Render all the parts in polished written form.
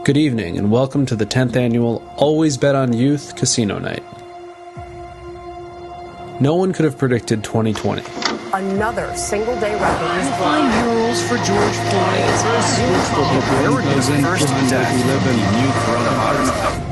Good evening and welcome to the 10th annual Always Bet on Youth Casino Night. No one could have predicted 2020. Another single-day record was Fine rules for George Floyd. First death in new coronavirus.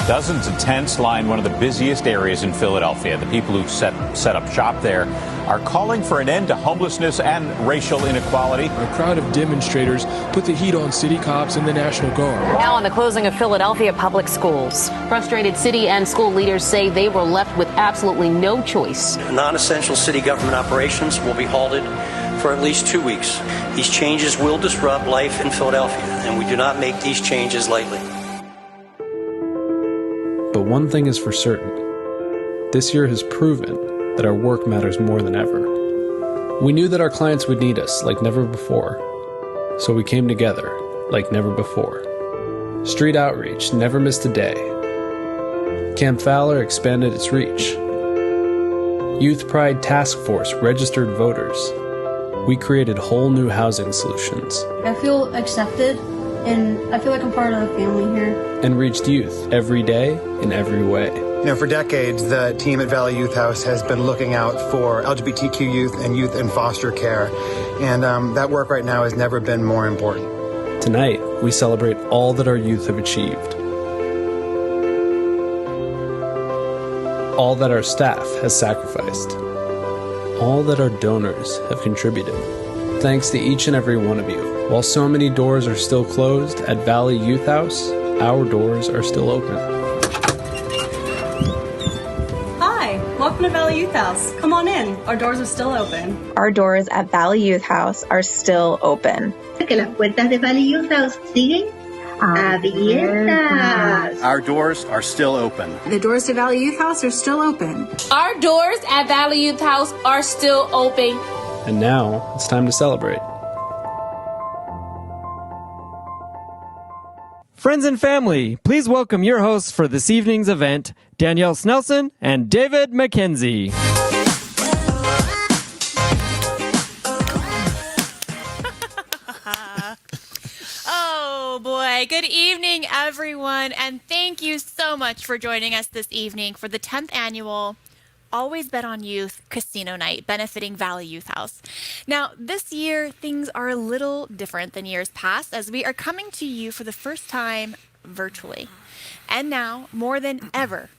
Dozens of tents line one of the busiest areas in Philadelphia. The people who set up shop there are calling for an end to homelessness and racial inequality. A crowd of demonstrators put the heat on city cops and the National Guard. Now on the closing of Philadelphia public schools. Frustrated city and school leaders say they were left with absolutely no choice. Non-essential city government operations will be halted for at least 2 weeks. These changes will disrupt life in Philadelphia, and we do not make these changes lightly. But one thing is for certain. This year has proven that our work matters more than ever. We knew that our clients would need us like never before, so we came together like never before. Street outreach never missed a day. Camp Fowler expanded its reach. Youth Pride Task Force registered voters. We created whole new housing solutions. I feel accepted, and I feel like I'm part of the family here. And reached youth every day in every way. You know, for decades, the team at Valley Youth House has been looking out for LGBTQ youth and youth in foster care. And that work right now has never been more important. Tonight, we celebrate all that our youth have achieved. All that our staff has sacrificed. All that our donors have contributed. Thanks to each and every one of you. While so many doors are still closed, at Valley Youth House, our doors are still open. Hi, welcome to Valley Youth House. Come on in, our doors are still open. Our doors at Valley Youth House are still open. Que las puertas de Valley Youth House siguen abiertas. Our doors are still open. The doors to Valley Youth House are still open. Our doors at Valley Youth House are still open. And now, it's time to celebrate. Friends and family, please welcome your hosts for this evening's event, Danielle Snelson and David McKenzie. Oh boy, good evening everyone, and thank you so much for joining us this evening for the 10th annual Always Bet on Youth Casino Night, benefiting Valley Youth House. Now, this year, things are a little different than years past, as we are coming to you for the first time virtually. And now, more than ever,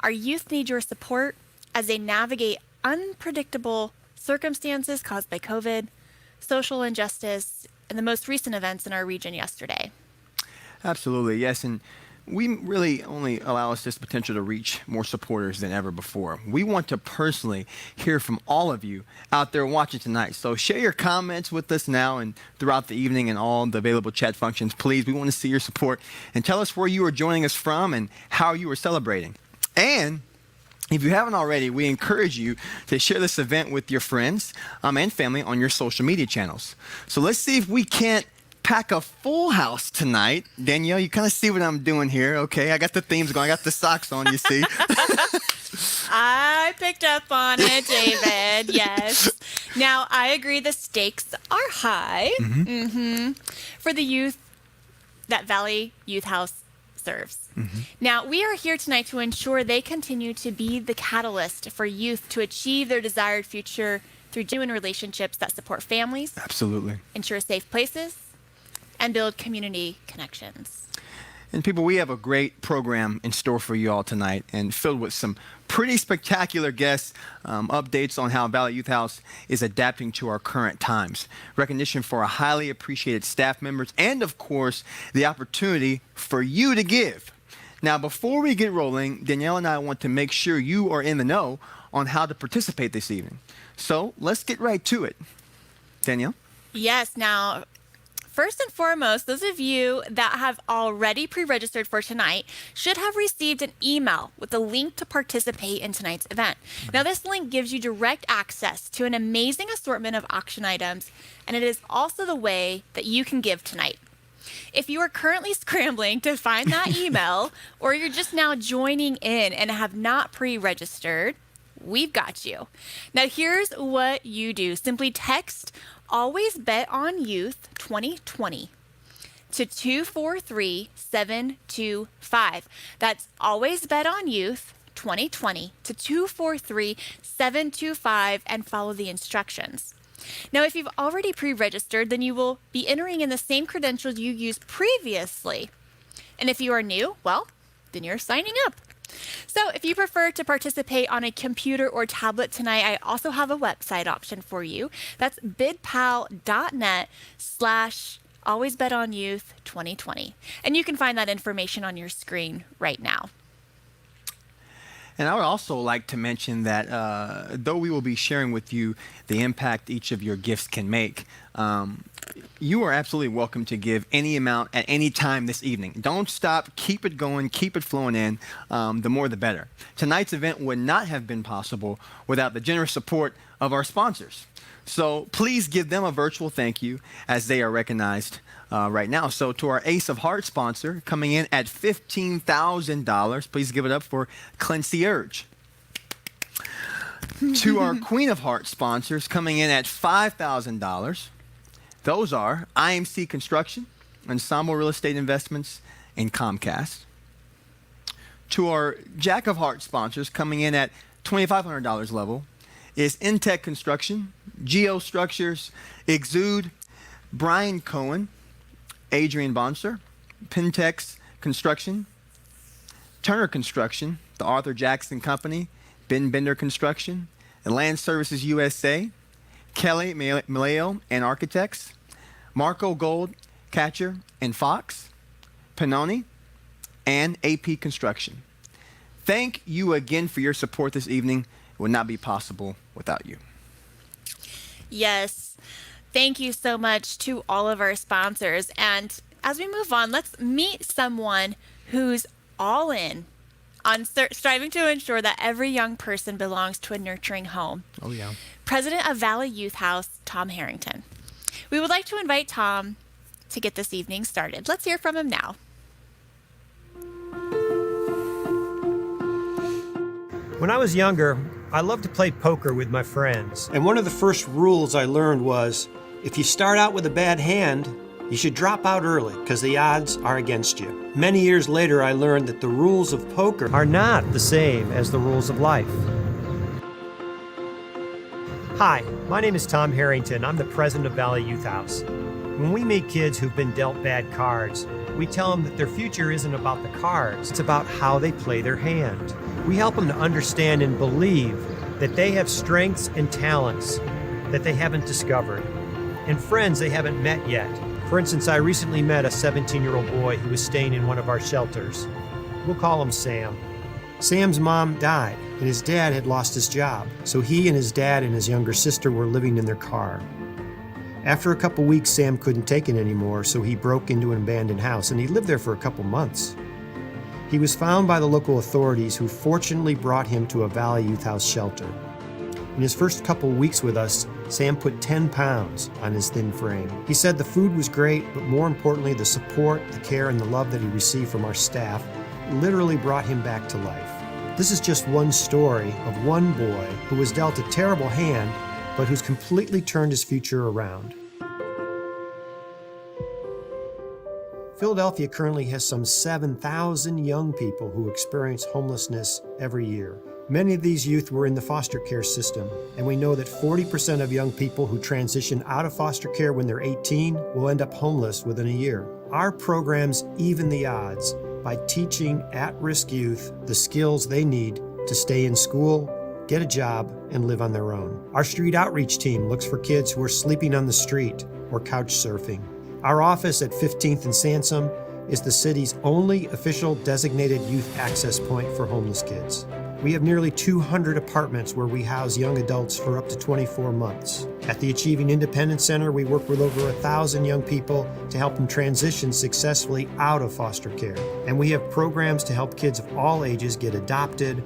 our youth need your support as they navigate unpredictable circumstances caused by COVID, social injustice, and the most recent events in our region yesterday. Absolutely, yes, and we really only allow us this potential to reach more supporters than ever before. We want to personally hear from all of you out there watching tonight. So share your comments with us now and throughout the evening and all the available chat functions. Please, we want to see your support and tell us where you are joining us from and how you are celebrating. And if you haven't already, we encourage you to share this event with your friends and family on your social media channels. So let's see if we can't pack a full house tonight. Danielle, you kind of see what I'm doing here, okay? I got the themes going. I got the socks on, you see. I picked up on it, David, yes. Now, I agree the stakes are high for the youth that Valley Youth House serves. Now, we are here tonight to ensure they continue to be the catalyst for youth to achieve their desired future through genuine relationships that support families. Absolutely. Ensure safe places and build community connections. And people, we have a great program in store for you all tonight and filled with some pretty spectacular guests, updates on how Valley Youth House is adapting to our current times, recognition for our highly appreciated staff members, and of course, the opportunity for you to give. Now, before we get rolling, Danielle and I want to make sure you are in the know on how to participate this evening. So let's get right to it. Danielle? Yes, now, first and foremost, those of you that have already pre-registered for tonight should have received an email with a link to participate in tonight's event. Now, this link gives you direct access to an amazing assortment of auction items, and it is also the way that you can give tonight. If you are currently scrambling to find that email, or you're just now joining in and have not pre-registered, we've got you. Now, here's what you do. Simply text Always Bet on Youth 2020 to 243-725. That's Always Bet on Youth 2020 to 243-725 and follow the instructions. Now, if you've already pre-registered, then you will be entering in the same credentials you used previously. And if you are new, well, then you're signing up. So if you prefer to participate on a computer or tablet tonight, I also have a website option for you. That's bidpal.net/alwaysbetonyouth2020. And you can find that information on your screen right now. And I would also like to mention that though we will be sharing with you the impact each of your gifts can make, you are absolutely welcome to give any amount at any time this evening. Don't stop. Keep it going. Keep it flowing in. The more, the better. Tonight's event would not have been possible without the generous support of our sponsors. So please give them a virtual thank you as they are recognized right now. So to our Ace of Hearts sponsor, coming in at $15,000, please give it up for Concierge. To our Queen of Hearts sponsors, coming in at $5,000, those are IMC Construction, Ensemble Real Estate Investments, and Comcast. To our Jack of Hearts sponsors, coming in at $2,500 level, is Intech Construction, Geo Structures, Exude, Brian Cohen, Adrian Bonser, Pentex Construction, Turner Construction, the Arthur Jackson Company, Ben Bender Construction, and Land Services USA, Kelly Maleo and Architects, Marco Gold, Catcher and Fox, Panoni, and AP Construction. Thank you again for your support this evening. It would not be possible without you. Yes. Thank you so much to all of our sponsors. And as we move on, let's meet someone who's all in on striving to ensure that every young person belongs to a nurturing home. Oh, yeah. President of Valley Youth House, Tom Harrington. We would like to invite Tom to get this evening started. Let's hear from him now. When I was younger, I loved to play poker with my friends. And one of the first rules I learned was, if you start out with a bad hand, you should drop out early because the odds are against you. Many years later, I learned that the rules of poker are not the same as the rules of life. Hi, my name is Tom Harrington. I'm the president of Valley Youth House. When we meet kids who've been dealt bad cards, we tell them that their future isn't about the cards, it's about how they play their hand. We help them to understand and believe that they have strengths and talents that they haven't discovered, and friends they haven't met yet. For instance, I recently met a 17-year-old boy who was staying in one of our shelters. We'll call him Sam. Sam's mom died, and his dad had lost his job, so he and his dad and his younger sister were living in their car. After a couple weeks, Sam couldn't take it anymore, so he broke into an abandoned house, and he lived there for a couple months. He was found by the local authorities, who fortunately brought him to a Valley Youth House shelter. In his first couple weeks with us, Sam put 10 pounds on his thin frame. He said the food was great, but more importantly, the support, the care, and the love that he received from our staff literally brought him back to life. This is just one story of one boy who was dealt a terrible hand, but who's completely turned his future around. Philadelphia currently has some 7,000 young people who experience homelessness every year. Many of these youth were in the foster care system, and we know that 40% of young people who transition out of foster care when they're 18 will end up homeless within a year. Our programs even the odds by teaching at-risk youth the skills they need to stay in school, get a job, and live on their own. Our street outreach team looks for kids who are sleeping on the street or couch surfing. Our office at 15th and Sansom is the city's only official designated youth access point for homeless kids. We have nearly 200 apartments where we house young adults for up to 24 months. At the Achieving Independence Center, we work with over 1,000 young people to help them transition successfully out of foster care. And we have programs to help kids of all ages get adopted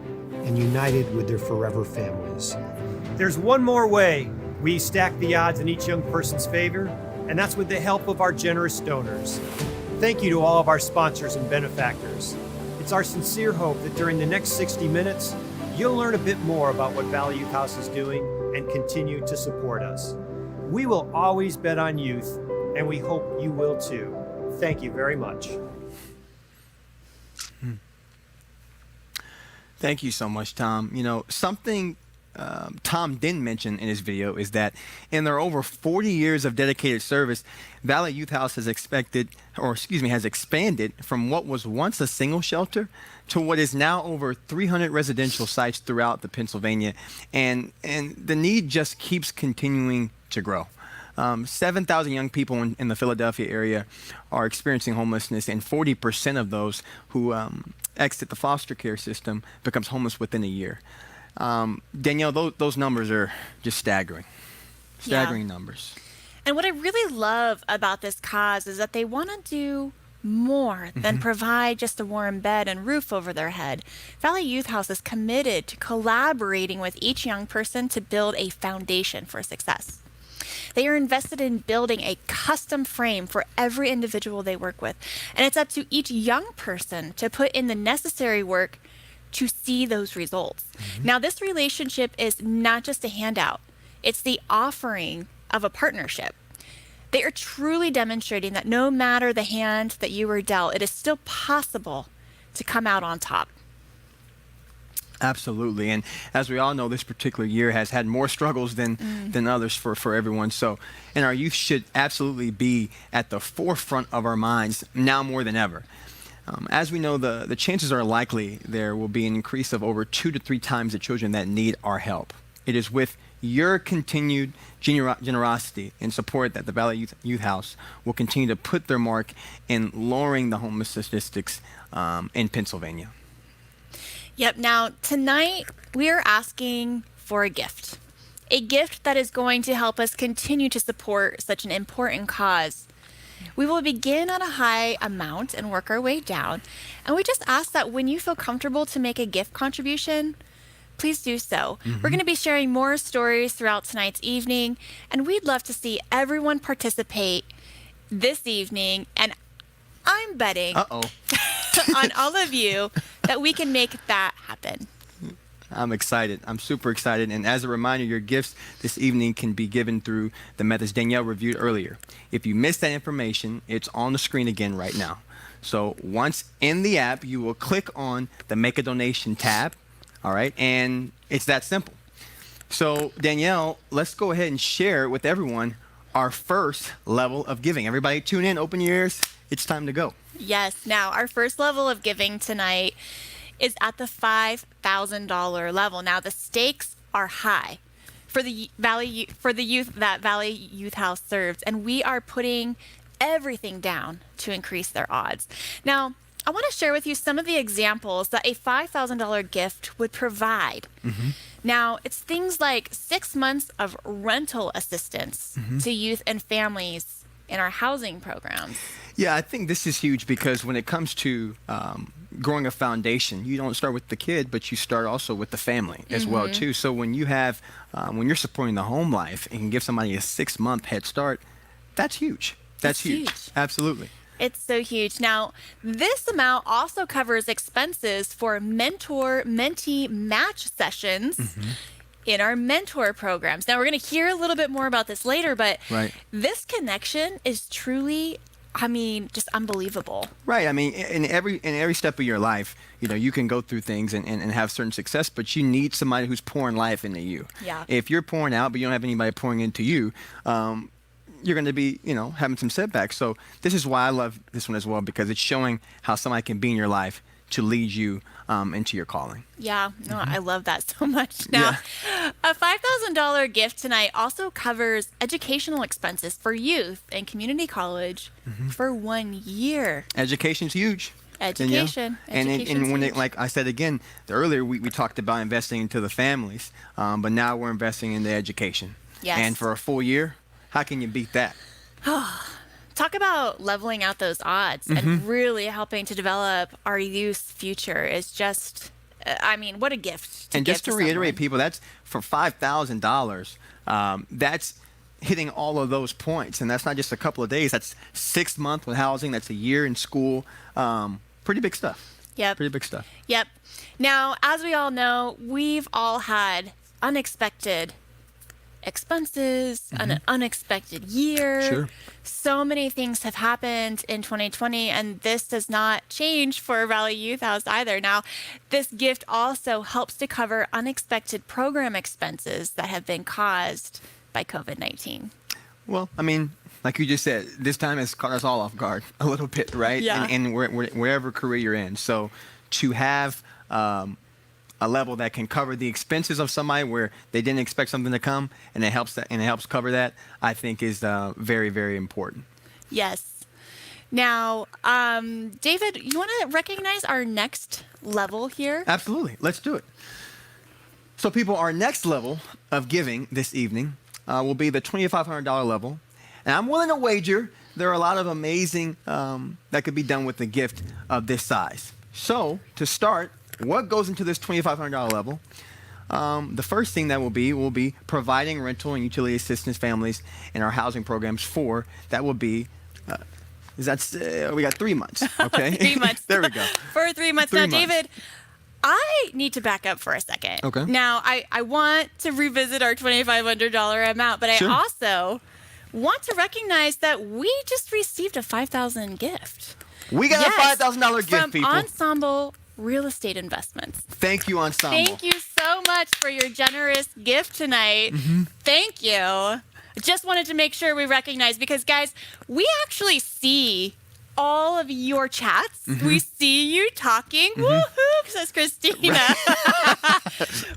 and united with their forever families. There's one more way we stack the odds in each young person's favor, and that's with the help of our generous donors. Thank you to all of our sponsors and benefactors. It's our sincere hope that during the next 60 minutes, You'll learn a bit more about what Valley Youth House is doing and continue to support us. We will always bet on youth, and we hope you will too. Thank you very much. Thank you so much, Tom. You know, something Tom didn't mention in his video is that in their over 40 years of dedicated service, Valley Youth House has expanded from what was once a single shelter to what is now over 300 residential sites throughout the Pennsylvania, and the need just keeps continuing to grow. 7,000 young people in the Philadelphia area are experiencing homelessness, and 40% of those who exit the foster care system becomes homeless within a year. Danielle, those numbers are just staggering numbers. And what I really love about this cause is that they want to do more than provide just a warm bed and roof over their head. Valley Youth House is committed to collaborating with each young person to build a foundation for success. They are invested in building a custom frame for every individual they work with. And it's up to each young person to put in the necessary work to see those results. Now, this relationship is not just a handout. It's the offering of a partnership. They are truly demonstrating that no matter the hand that you were dealt, it is still possible to come out on top. Absolutely. And as we all know, this particular year has had more struggles than others for everyone. So, and our youth should absolutely be at the forefront of our minds now more than ever. As we know, the chances are likely there will be an increase of over 2 to 3 times the children that need our help. It is with your continued generosity and support that the Valley Youth House will continue to put their mark in lowering the homeless statistics in Pennsylvania. Yep. Now, tonight we are asking for a gift that is going to help us continue to support such an important cause. We will begin at a high amount and work our way down. And we just ask that when you feel comfortable to make a gift contribution, please do so. We're going to be sharing more stories throughout tonight's evening, and we'd love to see everyone participate this evening. And I'm betting on all of you that we can make that happen. I'm excited. I'm super excited. And as a reminder, your gifts this evening can be given through the methods Danielle reviewed earlier. If you missed that information, it's on the screen again right now. So once in the app, you will click on the Make a Donation tab. All right. And it's that simple. So Danielle, let's go ahead and share with everyone our first level of giving. Everybody tune in, open your ears. It's time to go. Yes. Now, our first level of giving tonight is at the $5,000 level. Now, the stakes are high for the youth that Valley Youth House serves, and we are putting everything down to increase their odds. Now, I want to share with you some of the examples that a $5,000 gift would provide. Now, it's things like 6 months of rental assistance to youth and families in our housing programs. Yeah, I think this is huge because when it comes to growing a foundation, you don't start with the kid, but you start also with the family as well too. So when you have, when you're supporting the home life and can give somebody a 6-month head start, that's huge. That's huge. Absolutely. It's so huge. Now, this amount also covers expenses for mentor-mentee match sessions in our mentor programs. Now, we're going to hear a little bit more about this later, but this connection is truly, I mean, just unbelievable. Right. I mean, in every step of your life, you know, you can go through things and have certain success, but you need somebody who's pouring life into you. Yeah. If you're pouring out, but you don't have anybody pouring into you, you're going to be, you know, having some setbacks. So this is why I love this one as well, because it's showing how somebody can be in your life to lead you into your calling. Yeah, no, I love that so much. Now, a $5,000 gift tonight also covers educational expenses for youth and community college for 1 year. Education's huge. Education. And when it, like I said again, earlier we talked about investing into the families, but now we're investing in the education. Yes. And for a full year, how can you beat that? Talk about leveling out those odds and really helping to develop our youth's future is just, I mean, what a gift. And just to reiterate, people, that's for $5,000. That's hitting all of those points. And that's not just a couple of days. That's 6 months with housing. That's a year in school. Pretty big stuff. Yep. Pretty big stuff. Yep. Now, as we all know, we've all had unexpected expenses, an unexpected year. Sure. So many things have happened in 2020, and this does not change for Valley Youth House either. Now, this gift also helps to cover unexpected program expenses that have been caused by COVID-19. Well, I mean, like you just said, this time has caught us all off guard a little bit, right? Yeah. And wherever career you're in. So to have a level that can cover the expenses of somebody where they didn't expect something to come, and it helps cover that, I think is very, very important. Yes. Now, David, you want to recognize our next level here? Absolutely. Let's do it. So people, our next level of giving this evening will be the $2,500 level. And I'm willing to wager there are a lot of amazing that could be done with a gift of this size. So to start, what goes into this $2,500 level? The first thing that will be providing rental and utility assistance families in our housing programs for, that will be, we got 3 months, okay? 3 months. There we go. For 3 months. 3 Now, months. David, I need to back up for a second. Okay. Now, I want to revisit our $2,500 amount, but Sure. I also want to recognize that we just received a $5,000 gift. We got a $5,000 gift, from people. Ensemble Real Estate Investments. Thank you, Ensemble. Thank you so much for your generous gift tonight. Thank you. Just wanted to make sure we recognize, because guys, we actually see all of your chats. We see you talking. Woohoo, says Christina.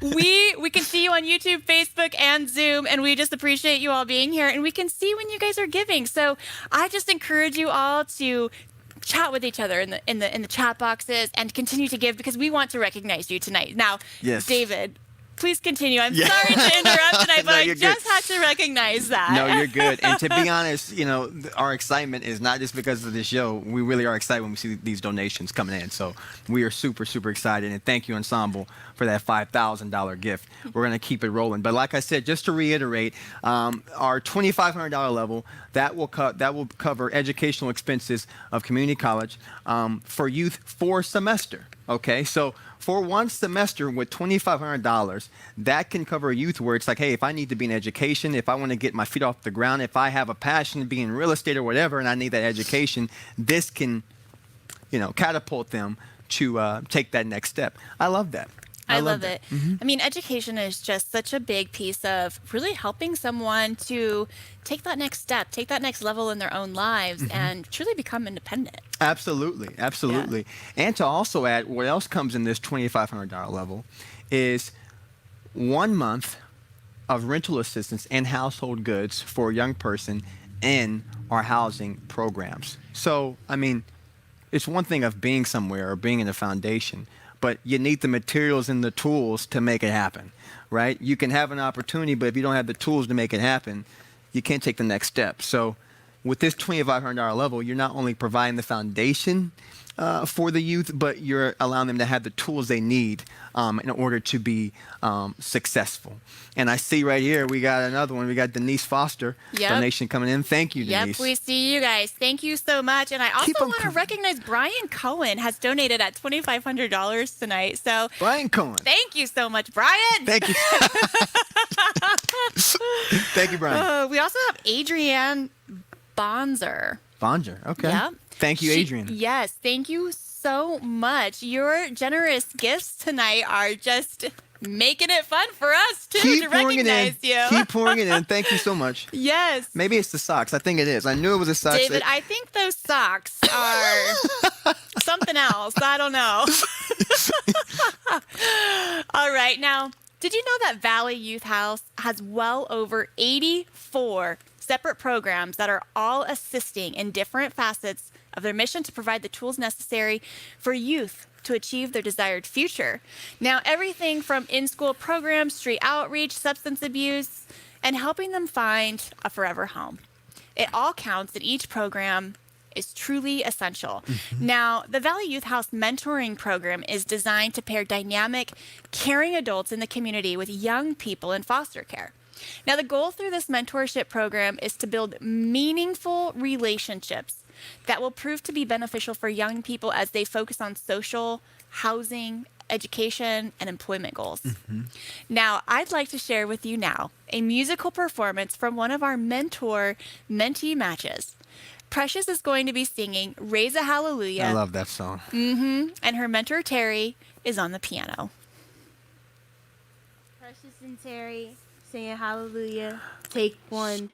we can see you on YouTube, Facebook, and Zoom, and we just appreciate you all being here. And we can see when you guys are giving. So I just encourage you all to chat with each other in the chat boxes and continue to give, because we want to recognize you tonight. Now, Yes. David, please continue. I'm Yeah. sorry to interrupt tonight, but No, I you're just good. had to recognize that. No, you're good. And to be honest, our excitement is not just because of the show. We really are excited when we see these donations coming in. So we are super, super excited. And thank you, Ensemble, for that $5,000 gift. We're going to keep it rolling. But like I said, just to reiterate, our $2,500 level, that will cover educational expenses of community college for youth for a semester. Okay, so for one semester with $2,500, that can cover a youth where it's like, hey, if I need to be in education, if I want to get my feet off the ground, if I have a passion to be in real estate or whatever, and I need that education, this can, catapult them to take that next step. I love that. I love that. it. I mean, education is just such a big piece of really helping someone to take that next step, take that next level in their own lives, and truly become independent. Absolutely, absolutely. Yeah. And to also add, what else comes in this $2,500 level is 1 month of rental assistance and household goods for a young person in our housing programs. So, I mean, it's one thing of being somewhere or being in a foundation, but you need the materials and the tools to make it happen, right? You can have an opportunity, but if you don't have the tools to make it happen, you can't take the next step. So with this $2,500 level, you're not only providing the foundation for the youth, but you're allowing them to have the tools they need in order to be successful. And I see right here, we got another one. We got Denise Foster donation coming in. Thank you, Denise. Yep, we see you guys. Thank you so much. And I also want to recognize Brian Cohen has donated at $2,500 tonight. So Brian Cohen. Thank you so much, Brian. Thank you. Thank you, Brian. We also have Adrienne Bonzer. Bonzer, okay. Yeah. Thank you, Adrienne. Yes, thank you so much. Your generous gifts tonight are just making it fun for us, too, to recognize you. Keep pouring it in. Thank you so much. Yes. Maybe it's the socks. I think it is. I knew it was the socks. David, I think those socks are something else. I don't know. All right. Now, did you know that Valley Youth House has well over 84 separate programs that are all assisting in different facets of their mission to provide the tools necessary for youth to achieve their desired future? Now, everything from in-school programs, street outreach, substance abuse, and helping them find a forever home. It all counts, and each program is truly essential. Now, the Valley Youth House Mentoring Program is designed to pair dynamic, caring adults in the community with young people in foster care. Now, the goal through this mentorship program is to build meaningful relationships that will prove to be beneficial for young people as they focus on social, housing, education, and employment goals. Now, I'd like to share with you now a musical performance from one of our mentor-mentee matches. Precious is going to be singing Raise a Hallelujah. I love that song. And her mentor, Terry, is on the piano. Precious and Terry singing Hallelujah. Take one.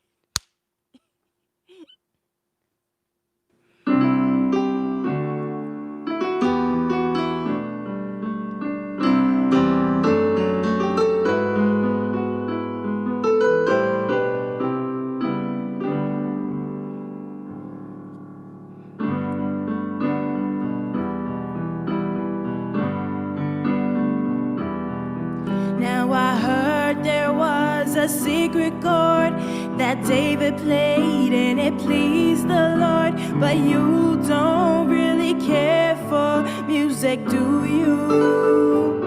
Now I heard there was a secret chord that David played and it pleased the Lord. But you don't really care for music, do you?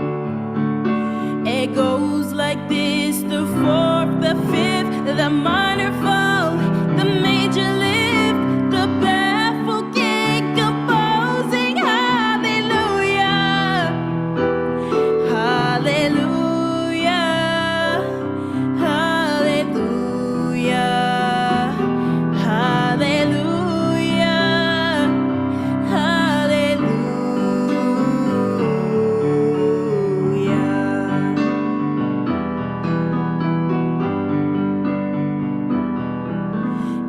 It goes like this: the fourth, the fifth, the minor fall, the major lift, the baffled king composing hallelujah, hallelujah.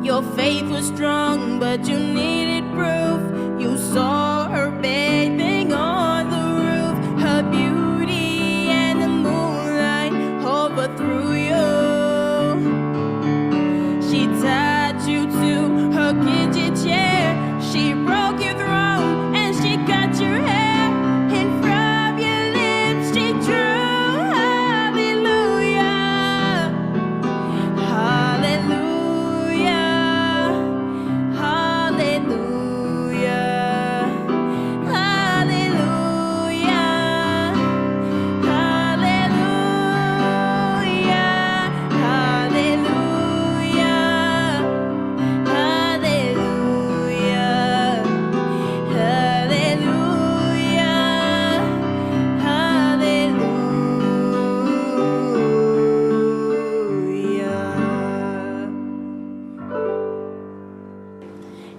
Your faith was strong, but you needed proof. You saw her bathing on the roof, her beauty and the moonlight overthrew you. She tied you to her kitchen chair. She broke your throne and she cut your hair. And from your lips she drew hallelujah, hallelujah.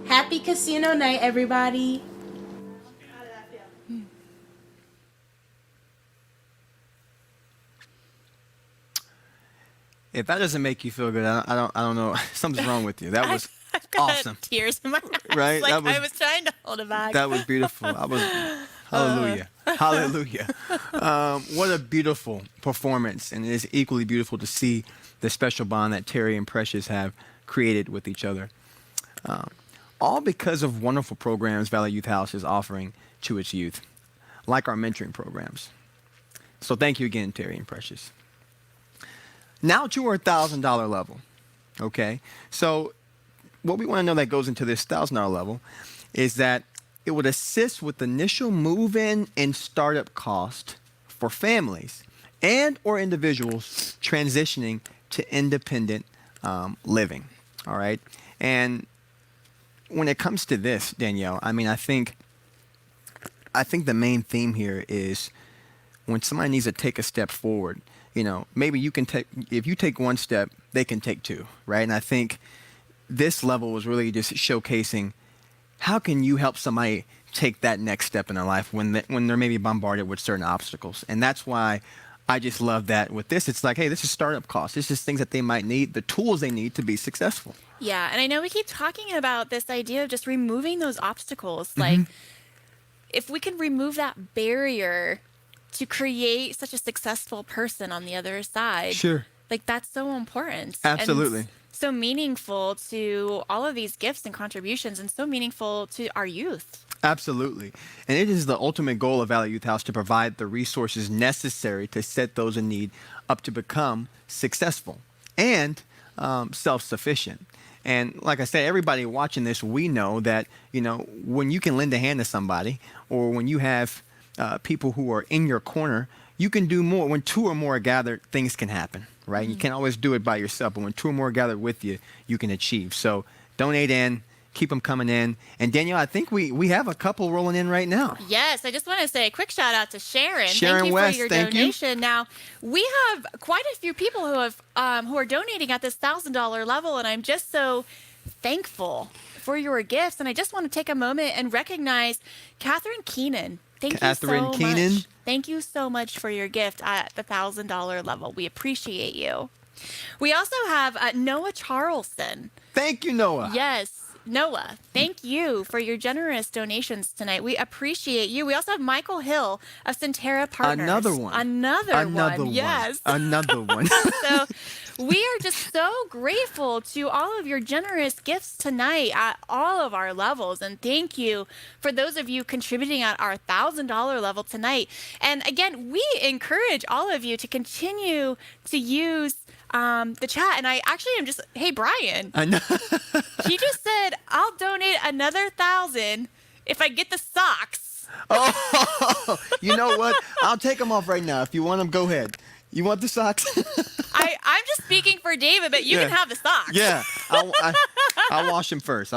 Happy casino night, everybody. If that doesn't make you feel good, I don't know. Something's wrong with you. That was I've got awesome. Tears in my eyes. Right? Like That was- I was trying to hold it back. That was beautiful. Hallelujah. Hallelujah. What a beautiful performance. And it is equally beautiful to see the special bond that Terry and Precious have created with each other. All because of wonderful programs Valley Youth House is offering to its youth, like our mentoring programs. So thank you again, Terry and Precious. Now to our $1,000 level, okay? So what we want to know that goes into this $1,000 level is that it would assist with initial move-in and startup cost for families and or individuals transitioning to independent living, all right? And when it comes to this, Danielle, I mean, I think the main theme here is when somebody needs to take a step forward, you know, maybe you can take, if you take one step, they can take two, right? And I think this level was really just showcasing how can you help somebody take that next step in their life when they're maybe bombarded with certain obstacles. And that's why I just love that with this. It's like, hey, this is startup costs. This is things that they might need, the tools they need to be successful. Yeah, and I know we keep talking about this idea of just removing those obstacles. Like, if we can remove that barrier to create such a successful person on the other side, Sure. like that's so important. Absolutely. And so meaningful to all of these gifts and contributions, and so meaningful to our youth. Absolutely. And it is the ultimate goal of Valley Youth House to provide the resources necessary to set those in need up to become successful and self-sufficient. And like I said, everybody watching this, we know that, you know, when you can lend a hand to somebody, or when you have people who are in your corner, you can do more. When two or more are gathered, things can happen, right? You can't always do it by yourself, but when two or more are gathered with you, you can achieve. So donate in, Keep them coming in. And Danielle, I think we have a couple rolling in right now. Yes, I just want to say a quick shout out to Sharon. Sharon thank you West, for your thank donation. Now, we have quite a few people who are donating at this $1,000 level, and I'm just so thankful for your gifts. And I just want to take a moment and recognize Catherine Keenan. Thank you so much. Thank you so much for your gift at the $1,000 level. We appreciate you. We also have Noah Charleston. Thank you, Noah. Yes, Noah. Thank you for your generous donations tonight. We appreciate you. We also have Michael Hill of Centera Partners. Another one. Another one. Yes. Another one. So we are just so grateful to all of your generous gifts tonight at all of our levels. And thank you for those of you contributing at our $1,000 level tonight. And again, we encourage all of you to continue to use the chat. And I actually am just, hey, Brian, I know. he just said, I'll donate another 1,000 if I get the socks. Oh, you know what? I'll take them off right now. If you want them, go ahead. You want the socks? I'm just speaking for David, but you can have the socks. Yeah, I'll wash them first.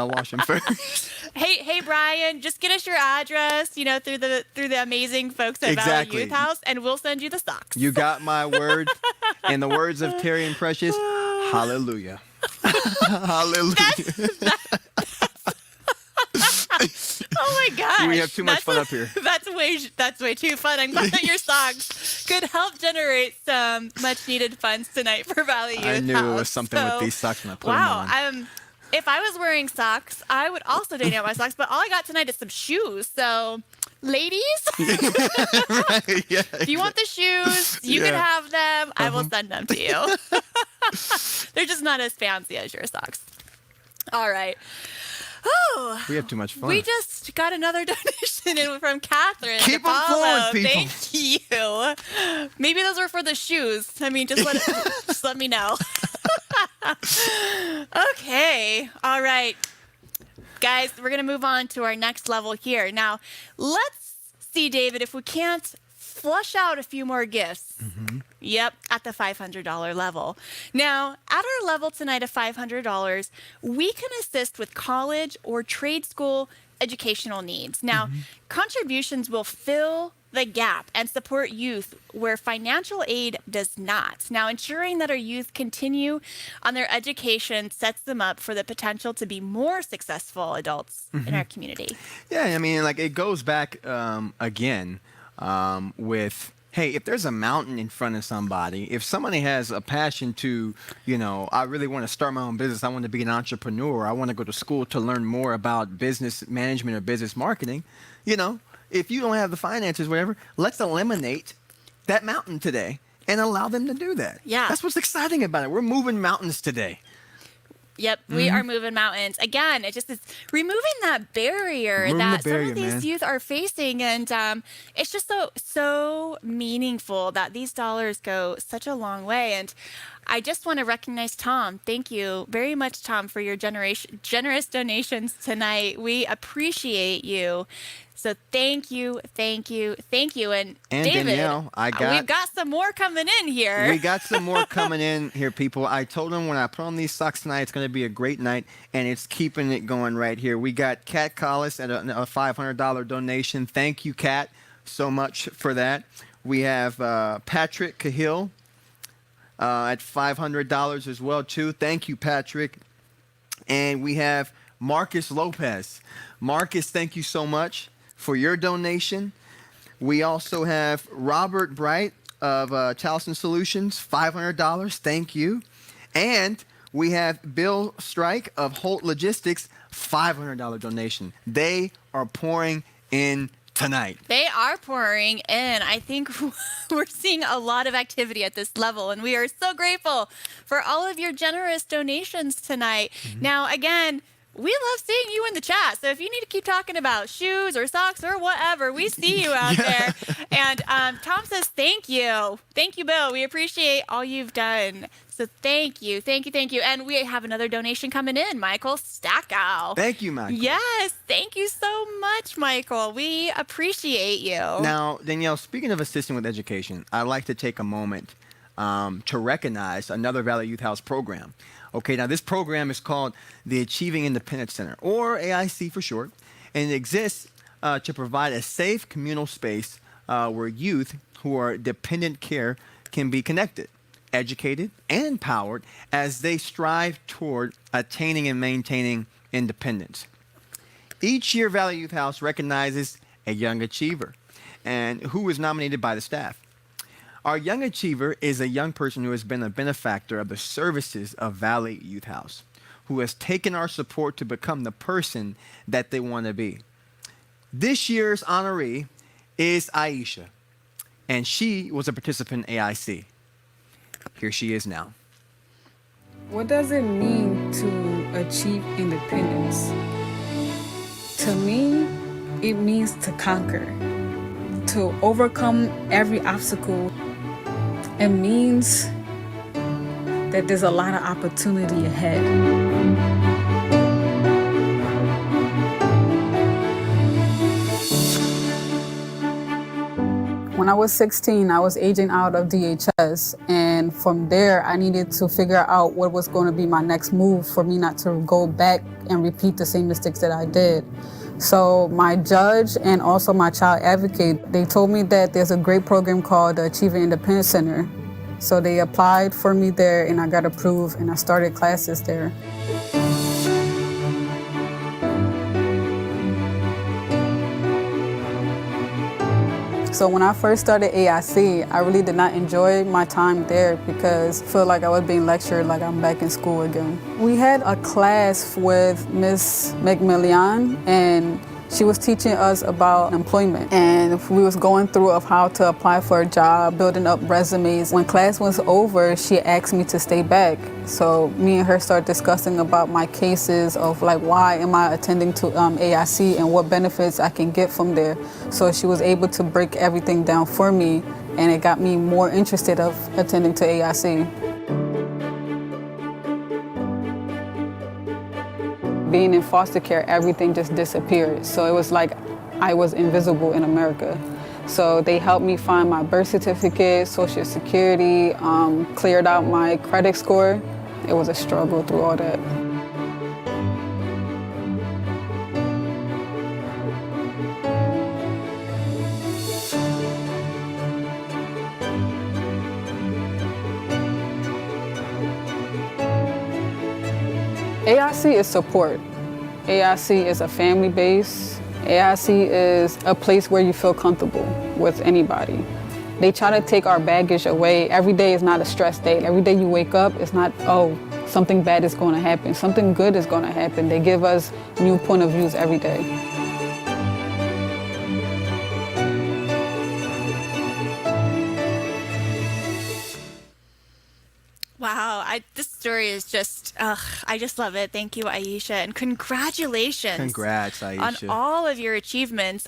Hey, Brian, just get us your address, through the amazing folks at Valley Youth House, and we'll send you the socks. You got my word. In the words of Terry and Precious, hallelujah. Hallelujah. Oh my gosh. We have too much fun up here. That's way too fun. I'm glad that your socks could help generate some much needed funds tonight for Valley Youth House. I knew it was something with these socks when I put them on. Wow. If I was wearing socks, I would also donate my socks, but all I got tonight is some shoes. So, ladies, right, yeah, if you want the shoes, you can have them. I will send them to you. They're just not as fancy as your socks. All right. Oh, we have too much fun. We just got another donation in from Catherine. Keep them flowing, people. Thank you. Maybe those were for the shoes. I mean, just let me know. Okay. All right. Guys, we're going to move on to our next level here. Now, let's see, David, if we can't flush out a few more gifts. Mm-hmm. Yep, at the $500 level. Now, at our level tonight of $500, we can assist with college or trade school educational needs. Now, contributions will fill the gap and support youth where financial aid does not. Now, ensuring that our youth continue on their education sets them up for the potential to be more successful adults in our community. Yeah, I mean, like it goes back again with, hey, if there's a mountain in front of somebody, if somebody has a passion to, I really want to start my own business, I want to be an entrepreneur, I want to go to school to learn more about business management or business marketing, if you don't have the finances, whatever, let's eliminate that mountain today and allow them to do that. Yeah. That's what's exciting about it. We're moving mountains today. Yep, we are moving mountains. Again, it just is removing that barrier some of these youth are facing. And it's just so meaningful that these dollars go such a long way. And I just want to recognize Tom. Thank you very much, Tom, for your generous donations tonight. We appreciate you. So thank you. And David, Danielle, we've got some more coming in here. We got some more coming in here, people. I told them when I put on these socks tonight, it's going to be a great night, and it's keeping it going right here. We got Kat Collis at a $500 donation. Thank you, Kat, so much for that. We have Patrick Cahill at $500 as well, too. Thank you, Patrick. And we have Marcus Lopez. Marcus, thank you so much for your donation. We also have Robert Bright of Towson Solutions, $500. Thank you. And we have Bill Strike of Holt Logistics, $500 donation. They are pouring in tonight. They are pouring in. I think we're seeing a lot of activity at this level, and we are so grateful for all of your generous donations tonight. Now, again, we love seeing you in the chat. So if you need to keep talking about shoes or socks or whatever, we see you out there. And Tom says, thank you. Thank you, Bill. We appreciate all you've done. So thank you. And we have another donation coming in, Michael Stackow. Thank you, Michael. Yes, thank you so much, Michael. We appreciate you. Now, Danielle, speaking of assisting with education, I'd like to take a moment to recognize another Valley Youth House program. Okay, now this program is called the Achieving Independence Center, or AIC for short, and it exists to provide a safe communal space where youth who are dependent care can be connected, educated, and empowered as they strive toward attaining and maintaining independence. Each year, Valley Youth House recognizes a young achiever, and who is nominated by the staff. Our young achiever is a young person who has been a benefactor of the services of Valley Youth House, who has taken our support to become the person that they want to be. This year's honoree is Aisha, and she was a participant in AIC. Here she is now. What does it mean to achieve independence? To me, it means to conquer, to overcome every obstacle. It means that there's a lot of opportunity ahead. When I was 16, I was aging out of DHS, and from there, I needed to figure out what was going to be my next move for me not to go back and repeat the same mistakes that I did. So my judge and also my child advocate, they told me that there's a great program called the Achieving Independence Center. So they applied for me there, and I got approved, and I started classes there. So when I first started AIC, I really did not enjoy my time there because I feel like I was being lectured like I'm back in school again. We had a class with Miss McMillian, and she was teaching us about employment, and we was going through of how to apply for a job, building up resumes. When class was over, she asked me to stay back. So me and her started discussing about my cases of like why am I attending to AIC and what benefits I can get from there. So she was able to break everything down for me, and it got me more interested of attending to AIC. Being in foster care, everything just disappeared. So it was like I was invisible in America. So they helped me find my birth certificate, Social Security, cleared out my credit score. It was a struggle through all that. AIC is support. AIC is a family base. AIC is a place where you feel comfortable with anybody. They try to take our baggage away. Every day is not a stress day. Every day you wake up, it's not, oh, something bad is going to happen. Something good is going to happen. They give us new point of views every day. Wow, this story is just, I just love it. Thank you, Aisha, and congratulations. Congrats, Aisha. On all of your achievements.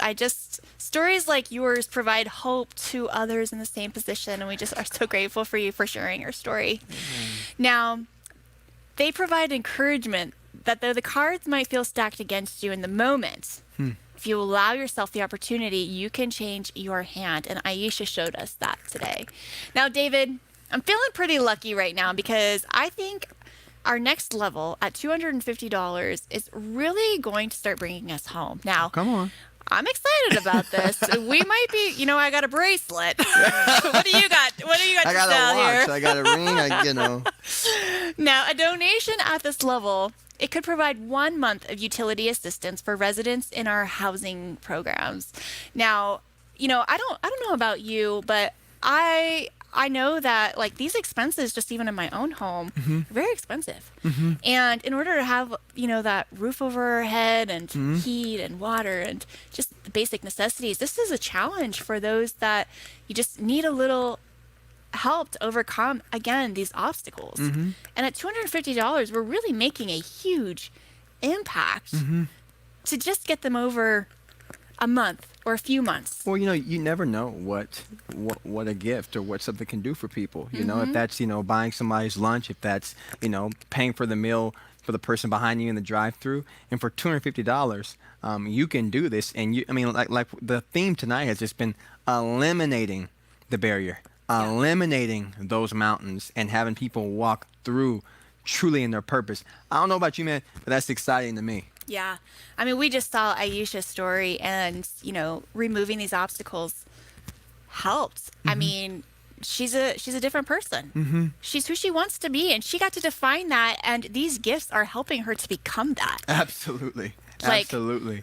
Stories like yours provide hope to others in the same position, and we just are so grateful for you for sharing your story. Now, they provide encouragement that though the cards might feel stacked against you in the moment, if you allow yourself the opportunity, you can change your hand, and Aisha showed us that today. Now, David, I'm feeling pretty lucky right now because I think our next level at $250 is really going to start bringing us home. Now, come on. I'm excited about this. We might be, I got a bracelet. What do you got? What do you got I to got sell a watch. here? I got a ring. Now, a donation at this level, it could provide 1 month of utility assistance for residents in our housing programs. Now, I don't know about you, but I know that like these expenses, just even in my own home, are very expensive. And in order to have, that roof over our head and heat and water and just the basic necessities, this is a challenge for those that you just need a little help to overcome, again, these obstacles. And at $250, we're really making a huge impact to just get them over a month or a few months. Well, you never know what a gift or what something can do for people. If that's, buying somebody's lunch, if that's, paying for the meal for the person behind you in the drive-thru. And for $250, you can do this. And like the theme tonight has just been eliminating the barrier eliminating those mountains and having people walk through truly in their purpose. I don't know about you, man, but that's exciting to me. Yeah. I mean, we just saw Aisha's story, and, you know, removing these obstacles helped. I mean, she's a different person. She's who she wants to be, and she got to define that, and these gifts are helping her to become that. Absolutely. Like, Absolutely.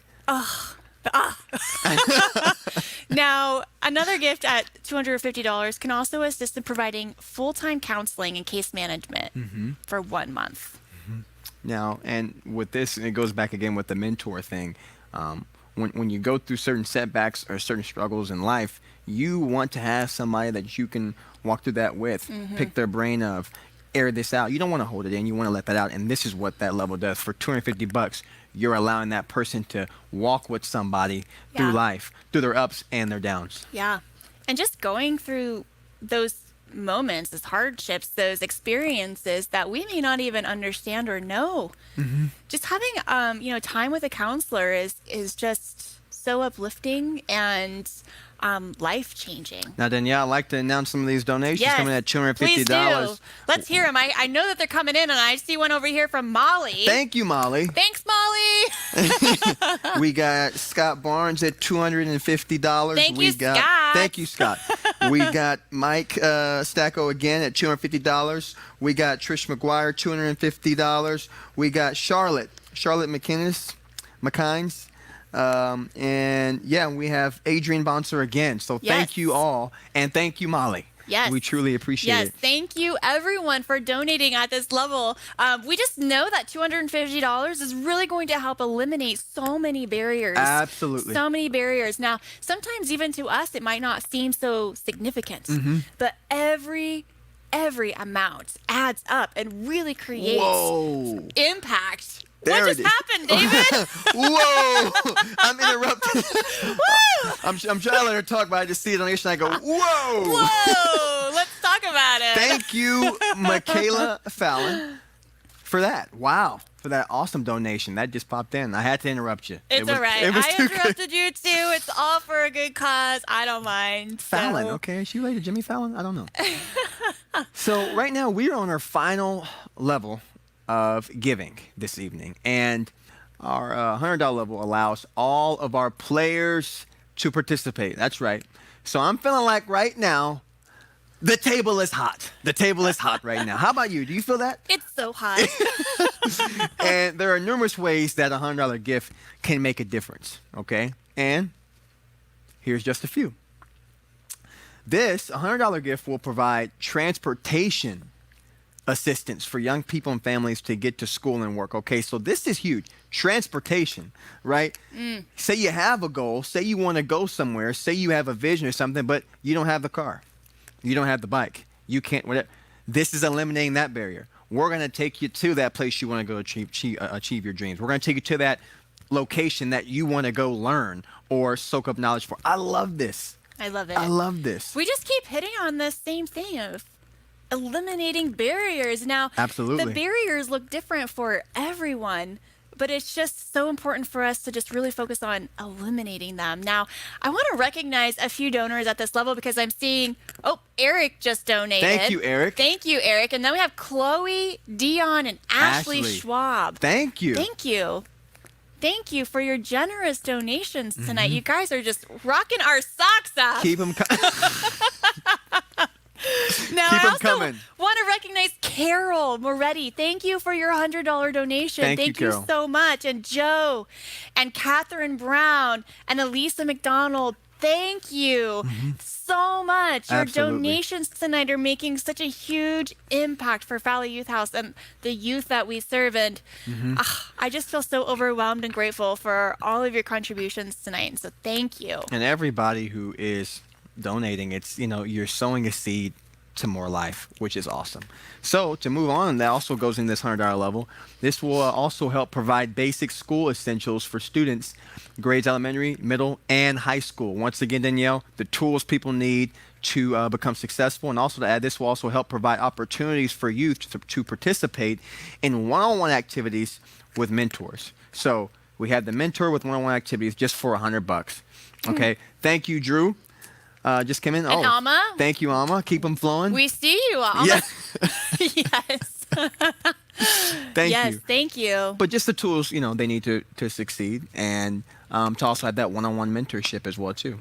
Now, another gift at $250 can also assist in providing full-time counseling and case management for 1 month. Now, and with this, it goes back again with the mentor thing. When you go through certain setbacks or certain struggles in life, you want to have somebody that you can walk through that with, pick their brain of, air this out. You don't want to hold it in. You want to let that out. And this is what that level does. For $250, you're allowing that person to walk with somebody through life, through their ups and their downs. Yeah. And just going through those moments, those hardships, those experiences that we may not even understand or know. Just having time with a counselor is just so uplifting and life-changing. Now, Danielle, I'd like to announce some of these donations coming at $250. Please do. Let's hear them. I know that they're coming in, and I see one over here from Molly. Thank you, Molly. Thanks, Molly. We got Scott Barnes at $250. Thank you, Scott. Thank you, Scott. We got Mike Stacko again at $250. We got Trish McGuire, $250. We got Charlotte McKines. And yeah, we have Adrian Bonser again. So thank you all. And thank you, Molly. Yes. We truly appreciate it. Yes, thank you everyone for donating at this level. We just know that $250 is really going to help eliminate so many barriers. Absolutely. So many barriers. Now, sometimes even to us, it might not seem so significant, but every amount adds up and really creates impact. There what just happened, David? Whoa! I'm interrupted. I'm trying to let her talk, but I just see it on the and I go, whoa! Whoa! Let's talk about it. Thank you, Michaela Fallon, for that. Wow. For that awesome donation. That just popped in. I had to interrupt you. It's all right. I interrupted you, too. It's all for a good cause. I don't mind. Fallon. Okay. Is she related to Jimmy Fallon? I don't know. So right now, we're on our final level of giving this evening, and our $100 level allows all of our players to participate. That's right. So I'm feeling like right now the table is hot. The table is hot right now. How about you? Do you feel that? It's so hot. And there are numerous ways that a $100 gift can make a difference. Okay, and here's just a few. This $100 gift will provide transportation assistance for young people and families to get to school and work. Okay, so this is huge. Transportation, right? Say you have a goal, say you want to go somewhere, say you have a vision or something, but you don't have the car, you don't have the bike, you can't, whatever. This is eliminating that barrier. We're going to take you to that place you want to go achieve your dreams. We're going to take you to that location that you want to go learn or soak up knowledge for. I love this. I love it. I love this. We just keep hitting on this same thing of eliminating barriers. Now, absolutely, the barriers look different for everyone, but it's just so important for us to just really focus on eliminating them. Now, I want to recognize a few donors at this level because I'm seeing, Eric just donated. Thank you, Eric. Thank you, Eric. And then we have Chloe, Dion, and Ashley Schwab. Thank you. Thank you. Thank you for your generous donations tonight. You guys are just rocking our socks off. Keep them Now, Keep I also coming. want to recognize Carol Moretti. Thank you for your $100 donation. Thank you, you Carol. so much. And Joe and Catherine Brown and Elisa McDonald. Thank you so much. Your Absolutely. donations tonight are making such a huge impact for Valley Youth House and the youth that we serve. And I just feel so overwhelmed and grateful for all of your contributions tonight. And so thank you. And everybody who is donating, it's, you're sowing a seed to more life, which is awesome. So to move on, that also goes in this $100 level. This will also help provide basic school essentials for students, grades elementary, middle, and high school. Once again, Danielle, the tools people need to become successful. And also to add, this will also help provide opportunities for youth to participate in one-on-one activities with mentors. So we have the mentor with one-on-one activities just for $100. Okay. Thank you, Drew. just came in. And Alma. Thank you, Alma. Keep them flowing. We see you, Alma. Yes. Yes. Thank you. Thank you. But just the tools, they need to succeed, and to also have that one-on-one mentorship as well too.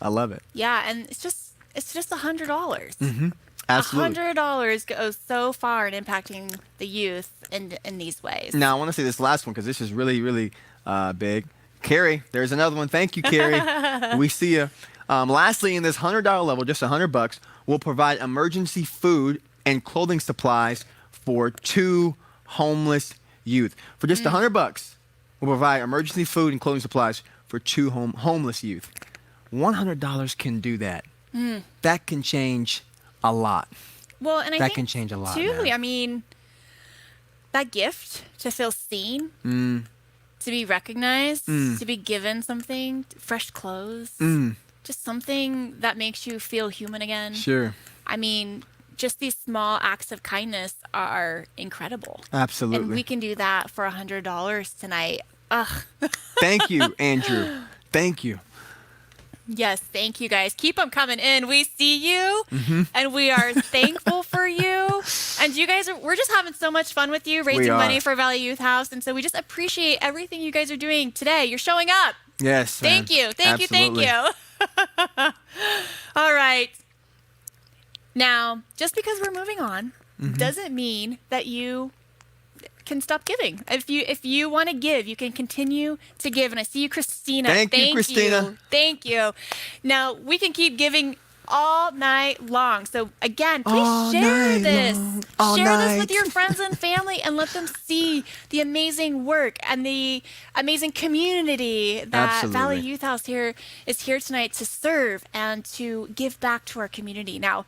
I love it. Yeah, and it's just $100. Mm-hmm. Absolutely. $100 goes so far in impacting the youth in these ways. Now I want to say this last one because this is really, really big. Carrie, there's another one. Thank you, Carrie. We see you. Lastly, in this $100 level, just $100, we'll provide emergency food and clothing supplies for 2 homeless youth. For just $100, we'll provide emergency food and clothing supplies for 2 homeless youth. $100 can do that. That can change a lot. Well, and I that think can change a lot. Too, man. I mean, that gift to feel seen, to be recognized, to be given something, fresh clothes, just something that makes you feel human again. Sure. I mean, just these small acts of kindness are incredible. Absolutely. And we can do that for $100 tonight. Ugh. Thank you, Andrew. Thank you. Yes, thank you guys. Keep them coming in. We see you, and we are thankful for you. And you guys, we're just having so much fun with you, raising money for Valley Youth House. And so we just appreciate everything you guys are doing today. You're showing up. Yes. Thank man. you. Thank Absolutely. you. All right. Now, just because we're moving on doesn't mean that you can stop giving. If you want to give, you can continue to give. And I see you, Christina. Thank you, Christina. Thank you. Now, we can keep giving all night long. So again, please share this. Share this with your friends and family and let them see the amazing work and the amazing community that Valley Youth House is here tonight to serve and to give back to our community. Now,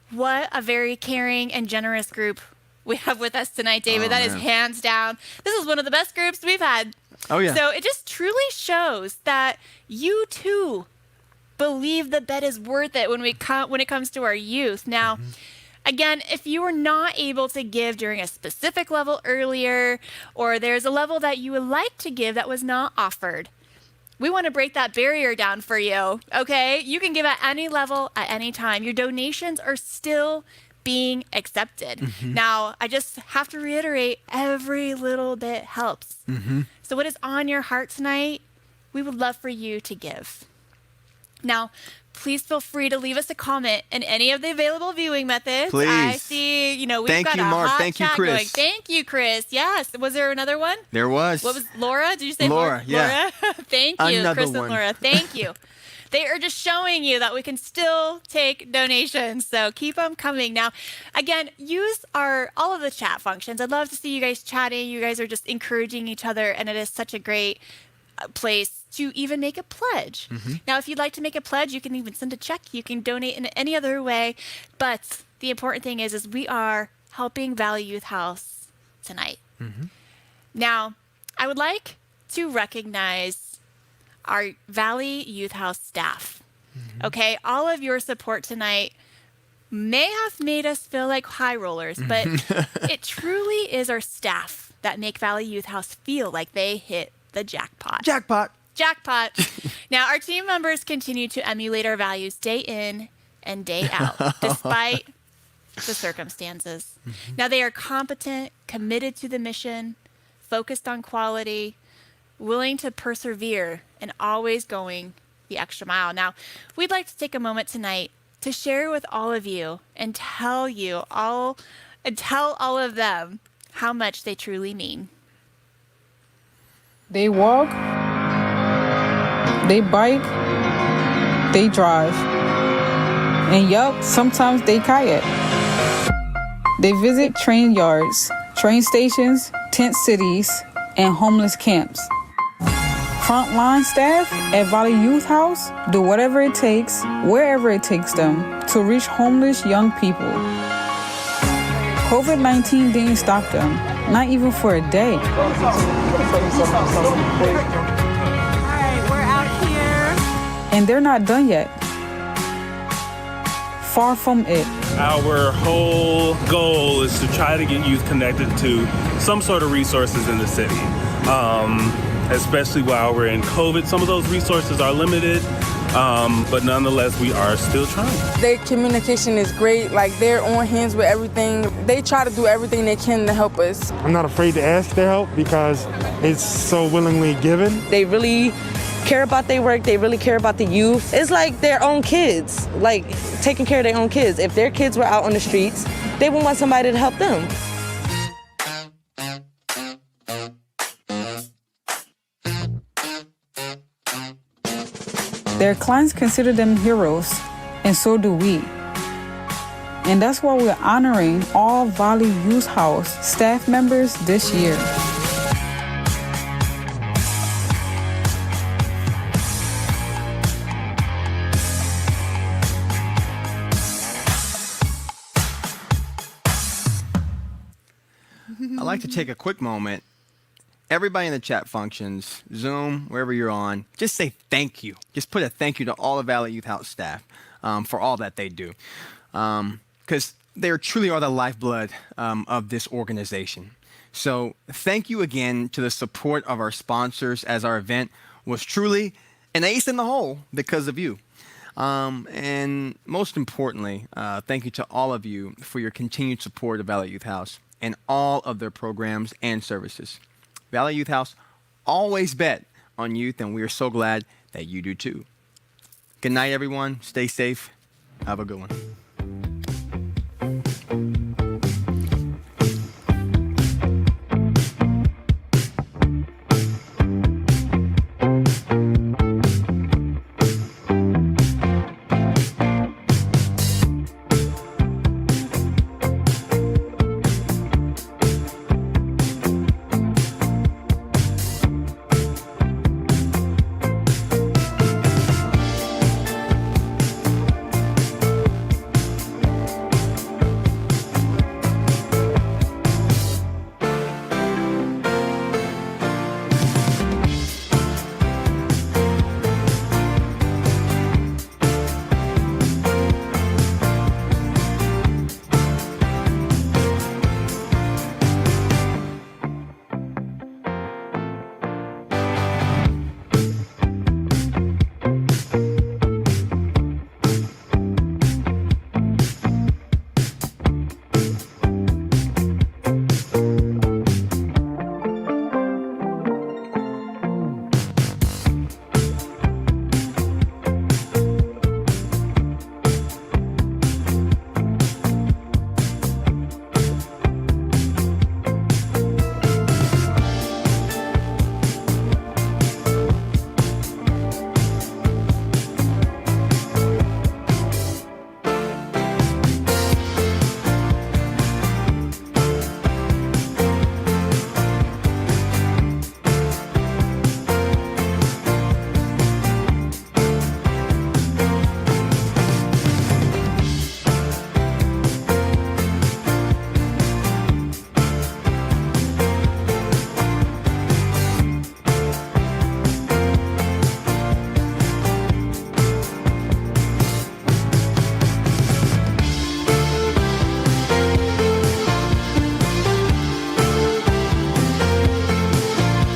what a very caring and generous group we have with us tonight, David. That is hands down. This is one of the best groups we've had. Oh, yeah. So it just truly shows that you too believe the bet is worth it when it comes to our youth. Now, again, if you were not able to give during a specific level earlier, or there's a level that you would like to give that was not offered, we want to break that barrier down for you, okay? You can give at any level at any time. Your donations are still being accepted. Now, I just have to reiterate, every little bit helps. So what is on your heart tonight, we would love for you to give. Now, please feel free to leave us a comment in any of the available viewing methods. Please. I see, we've got a Mark. hot Thank you, chat Chris. going. Thank you, Chris. Yes. Was there another one? There was. What was Laura? Did you say Laura? Yeah. Laura? Thank you, Another Chris one. and Laura. Thank you. They are just showing you that we can still take donations. So keep them coming. Now, again, use all of the chat functions. I'd love to see you guys chatting. You guys are just encouraging each other, and it is such a great place to even make a pledge. Now, if you'd like to make a pledge, you can even send a check. You can donate in any other way. But the important thing is we are helping Valley Youth House tonight. Now, I would like to recognize our Valley Youth House staff. Okay, all of your support tonight may have made us feel like high rollers, but it truly is our staff that make Valley Youth House feel like they hit the jackpot. Jackpot. Now, our team members continue to emulate our values day in and day out, despite the circumstances. Now, they are competent, committed to the mission, focused on quality, willing to persevere, and always going the extra mile. Now, we'd like to take a moment tonight to share with all of you and tell all of them how much they truly mean. They walk, they bike, they drive, and yup, sometimes they kayak. They visit train yards, train stations, tent cities, and homeless camps. Frontline staff at Valley Youth House do whatever it takes, wherever it takes them, to reach homeless young people. COVID-19 didn't stop them, not even for a day. All right, we're out here. And they're not done yet. Far from it. Our whole goal is to try to get youth connected to some sort of resources in the city. Especially while we're in COVID, some of those resources are limited. but nonetheless, we are still trying. Their communication is great. Like, they're on hands with everything. They try to do everything they can to help us. I'm not afraid to ask their help because it's so willingly given. They really care about their work. They really care about the youth. It's like their own kids, like taking care of their own kids. If their kids were out on the streets, they would want somebody to help them. Their clients consider them heroes, and so do we. And that's why we're honoring all Valley Youth House staff members this year. I'd like to take a quick moment. Everybody in the chat functions, Zoom, wherever you're on, just say thank you. Just put a thank you to all the Valley Youth House staff for all that they do. Because they truly are the lifeblood of this organization. So thank you again to the support of our sponsors, as our event was truly an ace in the hole because of you. And most importantly, thank you to all of you for your continued support of Valley Youth House and all of their programs and services. Valley Youth House always bet on youth, and we are so glad that you do too. Good night, everyone. Stay safe. Have a good one.